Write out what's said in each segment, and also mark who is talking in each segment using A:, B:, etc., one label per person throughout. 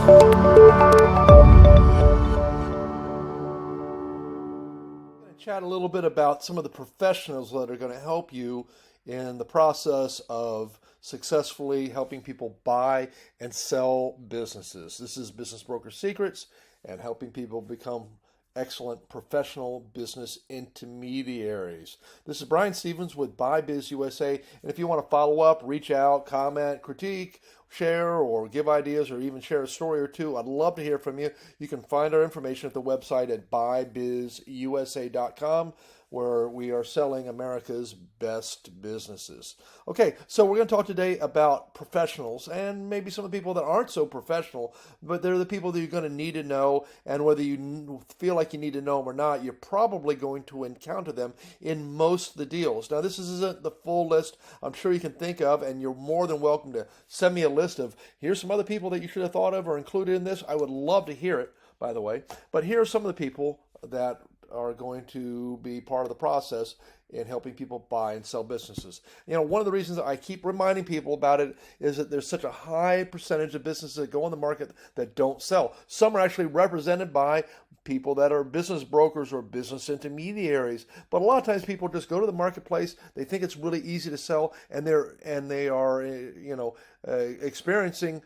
A: Chat a little bit about some of the professionals that are going to help you in the process of successfully helping people buy and sell businesses. This is Business Broker Secrets and helping people become excellent professional business intermediaries. This is Brian Stevens with BuyBiz USA, and if you want to follow up, reach out, comment, critique, share, or give ideas, or even share a story or two, I'd love to hear from you. You can find our information at the website at buybizusa.com, where we are selling America's best businesses. Okay, so we're going to talk today about professionals and maybe some of the people that aren't so professional, but they're the people that you're going to need to know, and whether you feel like you need to know them or not, you're probably going to encounter them in most of the deals. Now, this isn't the full list I'm sure you can think of, and you're more than welcome to send me a list of, here's some other people that you should have thought of or included in this. I would love to hear it, by the way. But here are some of the people that are going to be part of the process in helping people buy and sell businesses. You know, one of the reasons that I keep reminding people about it is that there's such a high percentage of businesses that go on the market that don't sell. Some are actually represented by people that are business brokers or business intermediaries. But a lot of times people just go to the marketplace, they think it's really easy to sell, and they are experiencing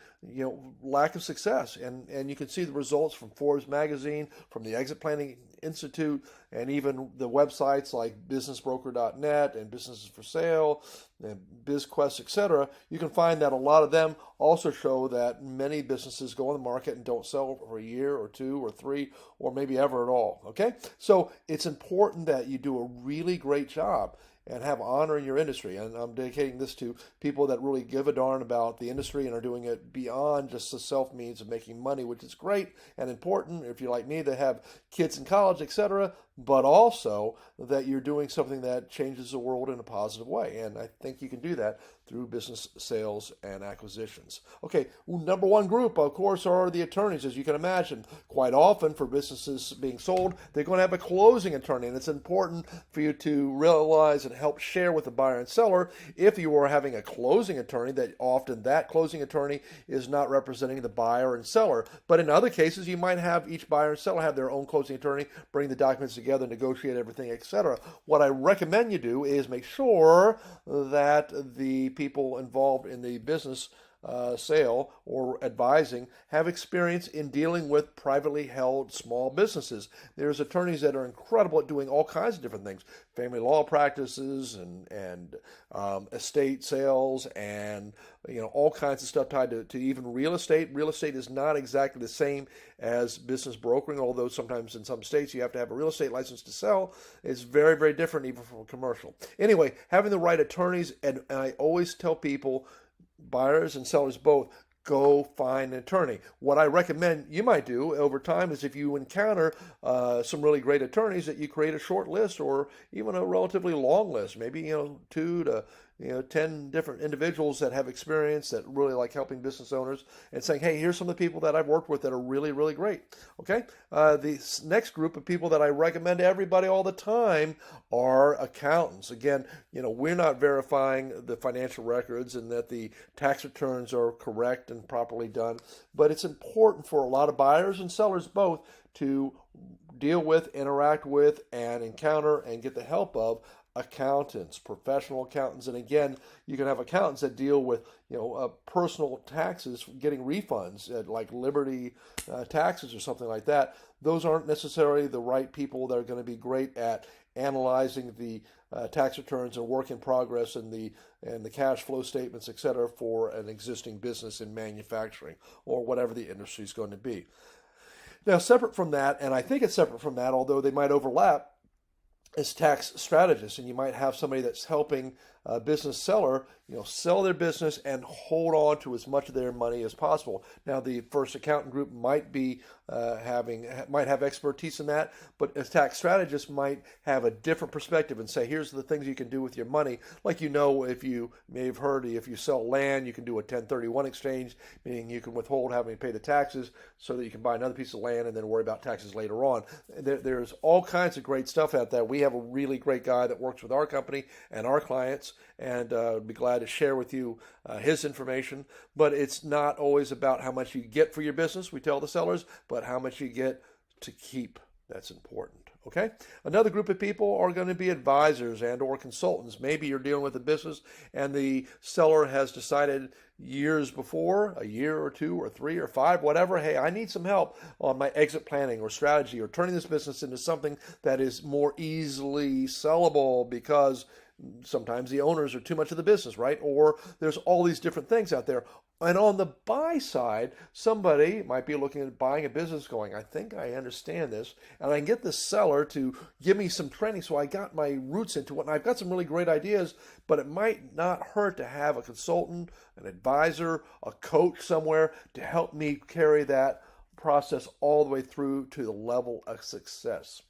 A: lack of success. And you can see the results from Forbes magazine, from the Exit Planning Institute, and even the websites like businessbroker.net and Businesses for Sale and BizQuest, etc. You can find that a lot of them also show that many businesses go on the market and don't sell for a year or two or three or maybe ever at all. Okay, so it's important that you do a really great job and have honor in your industry. And I'm dedicating this to people that really give a darn about the industry and are doing it beyond just the self means of making money, which is great and important if you're like me that have kids in college, etc., but also that you're doing something that changes the world in a positive way. And I think you can do that through business sales and acquisitions. Okay, number one group, of course, are the attorneys. As you can imagine, quite often for businesses being sold, they're going to have a closing attorney, and it's important for you to realize and help share with the buyer and seller, if you are having a closing attorney, that often that closing attorney is not representing the buyer and seller. But in other cases, you might have each buyer and seller have their own closing attorney, bring the documents together, negotiate everything, etc. What I recommend you do is make sure that the people involved in the business sale or advising have experience in dealing with privately held small businesses. There's attorneys that are incredible at doing all kinds of different things, family law practices and estate sales and all kinds of stuff tied to even real estate. Real estate is not exactly the same as business brokering, although sometimes in some states you have to have a real estate license to sell. It's very, very different even from commercial. Anyway, having the right attorneys, and I always tell people, buyers and sellers both, go find an attorney. What I recommend you might do over time is, if you encounter some really great attorneys, that you create a short list or even a relatively long list, maybe 2 to 10 different individuals that have experience that really like helping business owners, and saying, hey, here's some of the people that I've worked with that are really, really great. Okay, the next group of people that I recommend to everybody all the time are accountants. Again, we're not verifying the financial records and that the tax returns are correct and properly done, but it's important for a lot of buyers and sellers both to deal with, interact with, and encounter and get the help of accountants, professional accountants. And again, you can have accountants that deal with personal taxes, getting refunds at like Liberty taxes or something like that. Those aren't necessarily the right people that are going to be great at analyzing the tax returns and work in progress and the cash flow statements, etc., for an existing business in manufacturing or whatever the industry is going to be. Now, separate from that, and I think it's separate from that, although they might overlap, is tax strategists. And you might have somebody that's helping a business seller, sell their business and hold on to as much of their money as possible. Now, the first accountant group might be might have expertise in that, but a tax strategist might have a different perspective and say, here's the things you can do with your money. Like, if you may have heard, if you sell land, you can do a 1031 exchange, meaning you can withhold having to pay the taxes so that you can buy another piece of land and then worry about taxes later on. There's all kinds of great stuff out there. We have a really great guy that works with our company and our clients and I'd be glad to share with you his information. But it's not always about how much you get for your business, we tell the sellers, but how much you get to keep. That's important. Okay. Another group of people are going to be advisors and or consultants. Maybe you're dealing with a business and the seller has decided years before, a year or two or three or five, whatever, hey, I need some help on my exit planning or strategy or turning this business into something that is more easily sellable because sometimes the owners are too much of the business, right? Or there's all these different things out there. And on the buy side, somebody might be looking at buying a business going, I think I understand this, and I can get the seller to give me some training so I got my roots into it, and I've got some really great ideas, but it might not hurt to have a consultant, an advisor, a coach somewhere to help me carry that process all the way through to the level of success.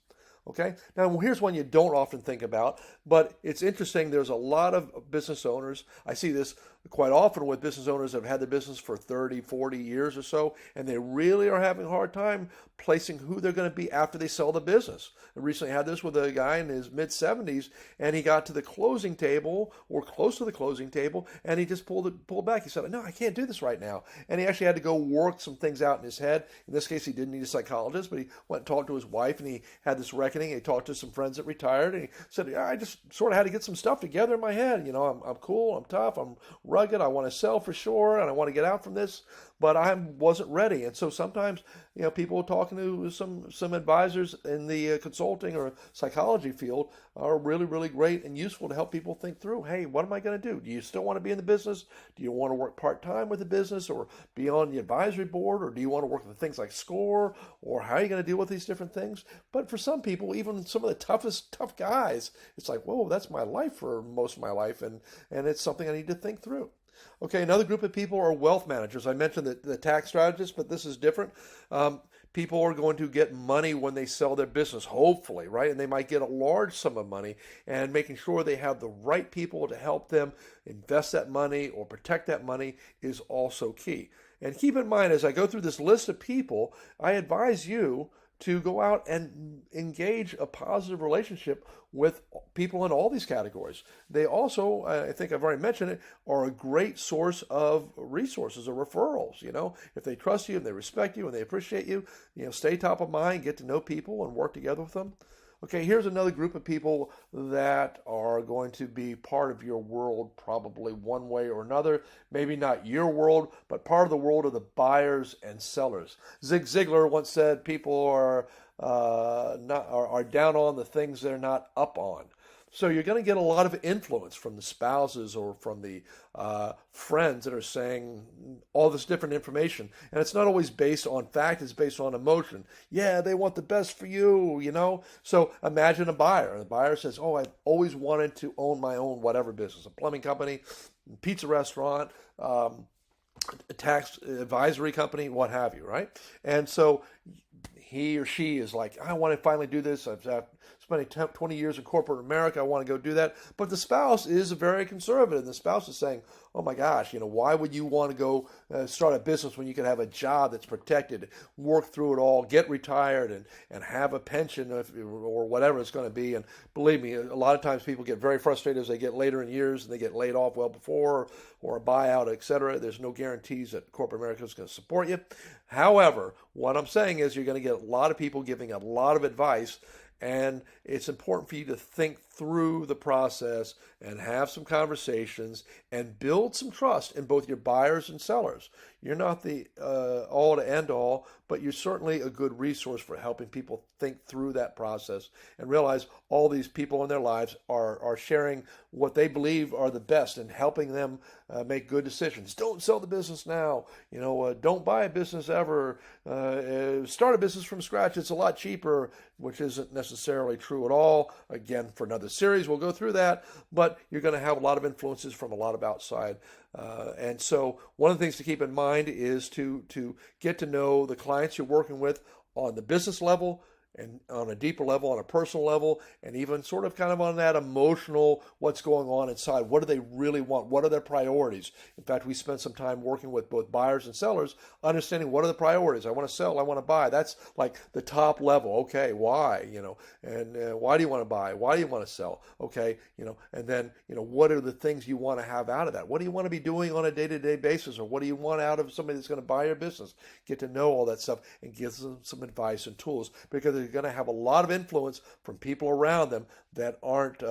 A: Okay, now here's one you don't often think about, but it's interesting. There's a lot of business owners. I see this quite often with business owners that have had their business for 30, 40 years or so, and they really are having a hard time placing who they're going to be after they sell the business. I recently had this with a guy in his mid-70s, and he got to the closing table or close to the closing table, and he just pulled back. He said, no, I can't do this right now. And he actually had to go work some things out in his head. In this case, he didn't need a psychologist, but he went and talked to his wife, and he had this reckoning. He talked to some friends that retired, and he said, yeah, I just sort of had to get some stuff together in my head. You know, I'm cool, I'm tough, I'm rugged, I want to sell for sure, and I want to get out from this, but I wasn't ready. And so sometimes, you know, people talking to some advisors in the consulting or psychology field are really, really great and useful to help people think through, hey, what am I going to do? Do you still want to be in the business? Do you want to work part-time with the business or be on the advisory board? Or do you want to work with things like SCORE? Or how are you going to deal with these different things? But for some people, even some of the tough guys, it's like, whoa, that's my life for most of my life. And it's something I need to think through. Okay, another group of people are wealth managers. I mentioned the tax strategists, but this is different. People are going to get money when they sell their business, hopefully, right? And they might get a large sum of money, and making sure they have the right people to help them invest that money or protect that money is also key. And keep in mind, as I go through this list of people, I advise you to go out and engage a positive relationship with people in all these categories. They also, I think I've already mentioned it, are a great source of resources or referrals. You know, if they trust you and they respect you and they appreciate you, you know, stay top of mind, get to know people and work together with them. Okay, here's another group of people that are going to be part of your world probably one way or another. Maybe not your world, but part of the world of the buyers and sellers. Zig Ziglar once said people are down on the things they're not up on. So you're going to get a lot of influence from the spouses or from the friends that are saying all this different information. And it's not always based on fact, it's based on emotion. Yeah, they want the best for you, you know. So imagine a buyer. And the buyer says, oh, I've always wanted to own my own whatever business, a plumbing company, pizza restaurant, a tax advisory company, what have you, right? And so he or she is like, I want to finally do this. I've spending 20 years in corporate America. I want to go do that. But the spouse is very conservative. The spouse is saying, oh my gosh, you know, why would you want to go start a business when you could have a job that's protected, work through it all, get retired and have a pension or whatever it's going to be. And believe me, a lot of times people get very frustrated as they get later in years and they get laid off well before or a buyout, et cetera. There's no guarantees that corporate America is going to support you. However, what I'm saying is you're going to get a lot of people giving a lot of advice. And it's important for you to think through the process and have some conversations and build some trust in both your buyers and sellers. You're not the all to end all, but you're certainly a good resource for helping people think through that process and realize all these people in their lives are sharing what they believe are the best and helping them make good decisions. Don't sell the business now. You know, don't buy a business ever. Start a business from scratch. It's a lot cheaper, which isn't necessarily true at all. Again, for another series, we'll go through that, but you're going to have a lot of influences from a lot of outside. And so one of the things to keep in mind is to get to know the clients you're working with on the business level and on a deeper level, on a personal level, and even sort of kind of on that emotional, what's going on inside. What do they really want? What are their priorities? In fact, we spent some time working with both buyers and sellers, understanding what are the priorities. I want to sell, I want to buy. That's like the top level. Okay, why? And why do you want to buy? Why do you want to sell? Okay, and then, what are the things you want to have out of that? What do you want to be doing on a day-to-day basis? Or what do you want out of somebody that's going to buy your business? Get to know all that stuff and give them some advice and tools, because they're going to have a lot of influence from people around them that aren't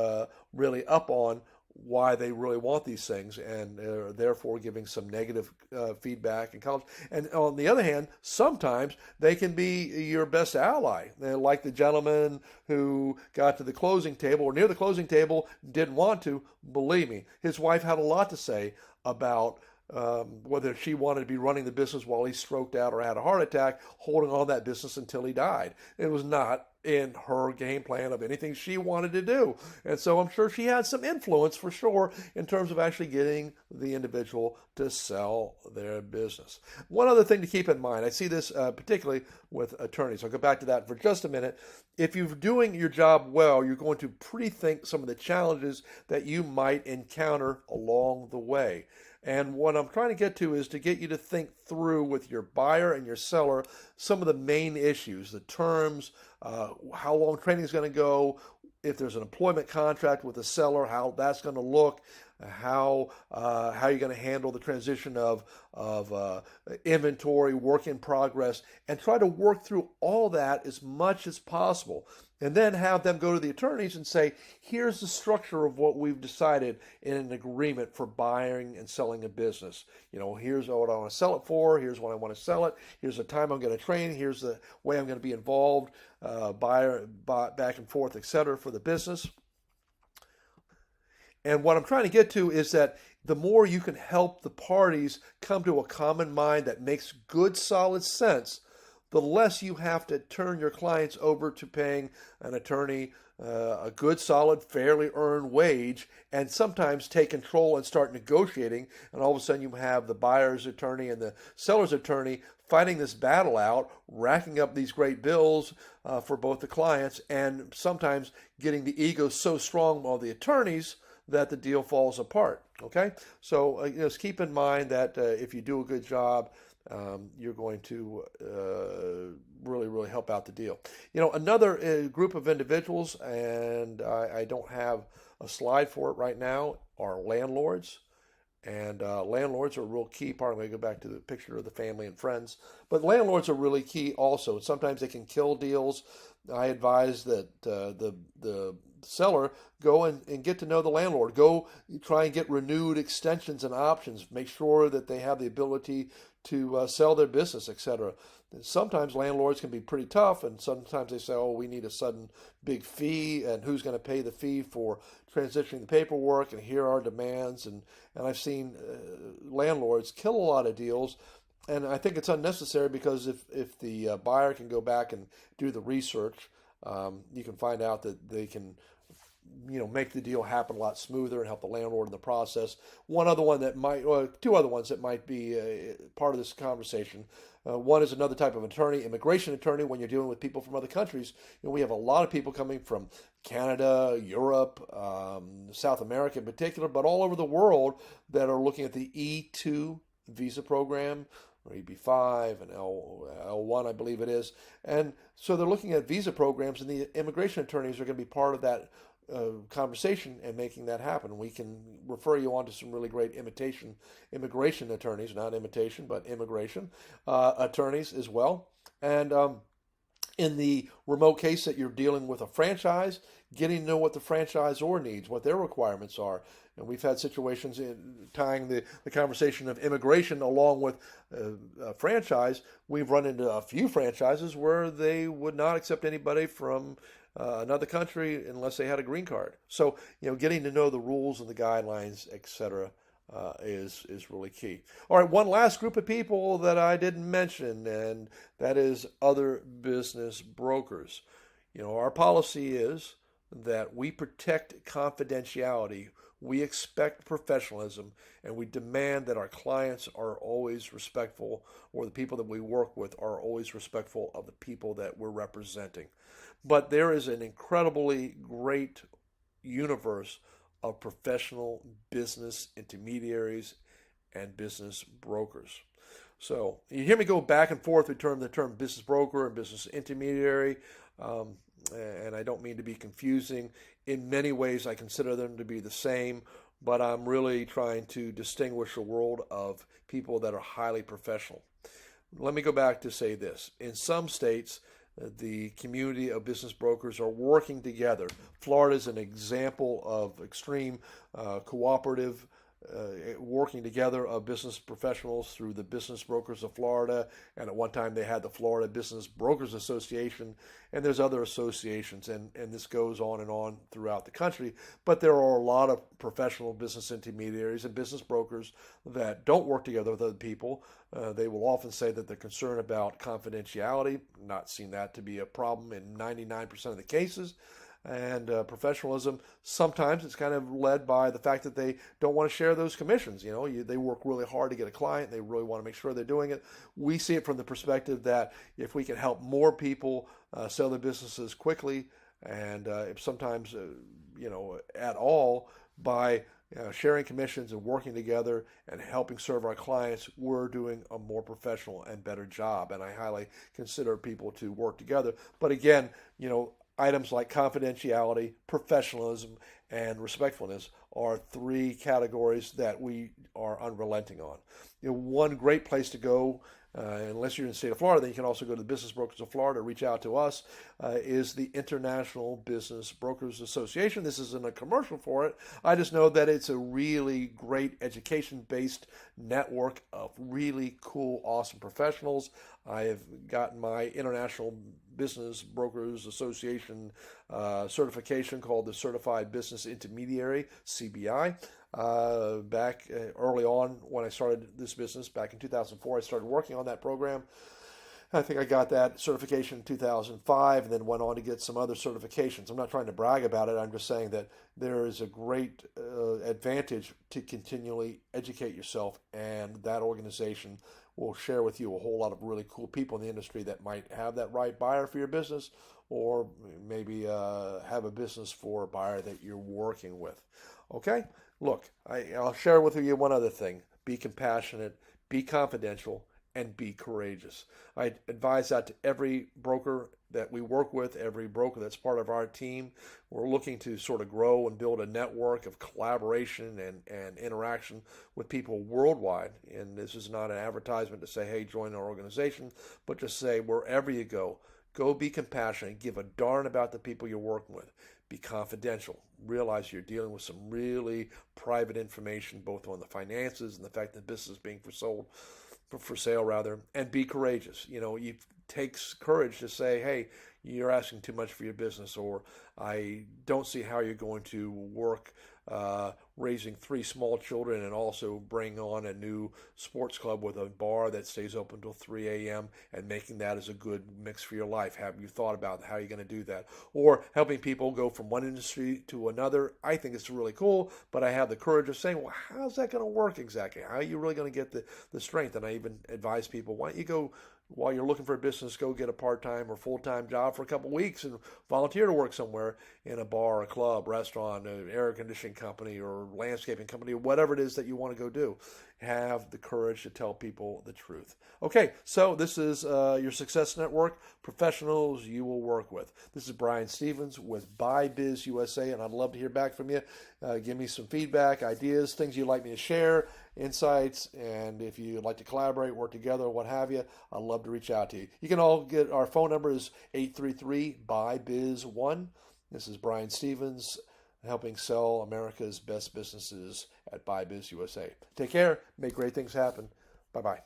A: really up on why they really want these things, and therefore giving some negative feedback and college. And on the other hand, sometimes they can be your best ally. Like the gentleman who got to the closing table or near the closing table, didn't want to. Believe me, his wife had a lot to say about whether she wanted to be running the business while he stroked out or had a heart attack, holding on that business until he died. It was not in her game plan of anything she wanted to do. And so I'm sure she had some influence for sure in terms of actually getting the individual to sell their business. One other thing to keep in mind, I see this particularly with attorneys. I'll go back to that for just a minute. If you're doing your job well, you're going to pre-think some of the challenges that you might encounter along the way. And what I'm trying to get to is to get you to think through with your buyer and your seller some of the main issues, the terms, how long training is going to go, if there's an employment contract with the seller, how that's going to look, how you're going to handle the transition of inventory, work in progress, and try to work through all that as much as possible. And then have them go to the attorneys and say, here's the structure of what we've decided in an agreement for buying and selling a business. Here's what I want to sell it for. Here's when I want to sell it. Here's the time I'm going to train. Here's the way I'm going to be involved, back and forth, etc. for the business. And what I'm trying to get to is that the more you can help the parties come to a common mind that makes good, solid sense, the less you have to turn your clients over to paying an attorney a good, solid, fairly earned wage, and sometimes take control and start negotiating, and all of a sudden you have the buyer's attorney and the seller's attorney fighting this battle out, racking up these great bills for both the clients, and sometimes getting the ego so strong of the attorneys that the deal falls apart. Okay, so just keep in mind that if you do a good job, you're going to really help out the deal. Another group of individuals, and I don't have a slide for it right now, are landlords. And landlords are a real key part. I'm going to go back to the picture of the family and friends. But landlords are really key also. Sometimes they can kill deals. I advise that the seller go and get to know the landlord. Go try and get renewed extensions and options. Make sure that they have the ability to sell their business, etc. Sometimes landlords can be pretty tough, and sometimes they say, oh, we need a sudden big fee, and who's going to pay the fee for transitioning the paperwork, and here are demands. And I've seen landlords kill a lot of deals, and I think it's unnecessary, because if the buyer can go back and do the research, you can find out that they can make the deal happen a lot smoother and help the landlord in the process. Two other ones that might be part of this conversation. One is another type of attorney, immigration attorney, when you're dealing with people from other countries. We have a lot of people coming from Canada, Europe, South America in particular, but all over the world that are looking at the E2 visa program, or EB5 and L1, I believe it is. And so they're looking at visa programs, and the immigration attorneys are going to be part of that conversation and making that happen. We can refer you on to some really great immigration attorneys, not imitation, but immigration attorneys as well. And in the remote case that you're dealing with a franchise, getting to know what the franchisor needs, what their requirements are. And we've had situations tying the conversation of immigration along with a franchise. We've run into a few franchises where they would not accept anybody from another country unless they had a green card. So, getting to know the rules and the guidelines, etc., is really key. All right, one last group of people that I didn't mention, and that is other business brokers. Our policy is that we protect confidentiality We expect professionalism, and we demand that our clients are always respectful, or the people that we work with are always respectful of the people that we're representing. But there is an incredibly great universe of professional business intermediaries and business brokers. So you hear me go back and forth between the term business broker and business intermediary, and I don't mean to be confusing. In many ways, I consider them to be the same, but I'm really trying to distinguish a world of people that are highly professional. Let me go back to say this. In some states, the community of business brokers are working together. Florida is an example of extreme cooperative working together of business professionals through the Business Brokers of Florida, and at one time they had the Florida Business Brokers Association, and there's other associations, and this goes on and on throughout the country. But there are a lot of professional business intermediaries and business brokers that don't work together with other people. They will often say that they're concerned about confidentiality. Not seen that to be a problem in 99% of the cases. And professionalism, sometimes it's kind of led by the fact that they don't want to share those commissions. They work really hard to get a client. They really want to make sure they're doing it. We see it from the perspective that if we can help more people sell their businesses quickly, and sometimes, at all, by sharing commissions and working together and helping serve our clients, we're doing a more professional and better job. And I highly consider people to work together. But again, items like confidentiality, professionalism, and respectfulness are three categories that we are unrelenting on. One great place to go, unless you're in the state of Florida, then you can also go to the Business Brokers of Florida, reach out to us, is the International Business Brokers Association. This isn't a commercial for it. I just know that it's a really great education-based network of really cool, awesome professionals. I have gotten my International Business Brokers Association certification called the Certified Business Intermediary, CBI. Back early on when I started this business, back in 2004, I started working on that program. I think I got that certification in 2005 and then went on to get some other certifications. I'm not trying to brag about it. I'm just saying that there is a great advantage to continually educate yourself, and that organization will share with you a whole lot of really cool people in the industry that might have that right buyer for your business, or maybe have a business for a buyer that you're working with. Okay? Look, I'll share with you one other thing. Be compassionate, be confidential, and be courageous. I advise that to every broker that we work with, every broker that's part of our team. We're looking to sort of grow and build a network of collaboration and interaction with people worldwide. And this is not an advertisement to say, hey, join our organization, but just say wherever you go be compassionate, give a darn about the people you're working with. Be confidential. Realize you're dealing with some really private information, both on the finances and the fact that business is being for sale, and be courageous. It takes courage to say, hey, you're asking too much for your business, or I don't see how you're going to work raising 3 small children and also bring on a new sports club with a bar that stays open until 3 a.m. and making that as a good mix for your life. Have you thought about how you're going to do that? Or helping people go from one industry to another. I think it's really cool, but I have the courage of saying, well, how's that going to work exactly? How are you really going to get the strength? And I even advise people, why don't you go, while you're looking for a business, go get a part-time or full-time job for a couple of weeks and volunteer to work somewhere in a bar, a club, restaurant, an air conditioning company, or landscaping company, or whatever it is that you want to go do. Have the courage to tell people the truth. Okay, so this is your Success Network, professionals you will work with. This is Brian Stevens with BuyBiz USA, and I'd love to hear back from you. Give me some feedback, ideas, things you'd like me to share, insights, and if you'd like to collaborate, work together, what have you, I'd love to reach out to you. You can all get, our phone number is 833-BUYBIZ1. This is Brian Stevens, helping sell America's best businesses at BuyBiz USA. Take care. Make great things happen. Bye-bye.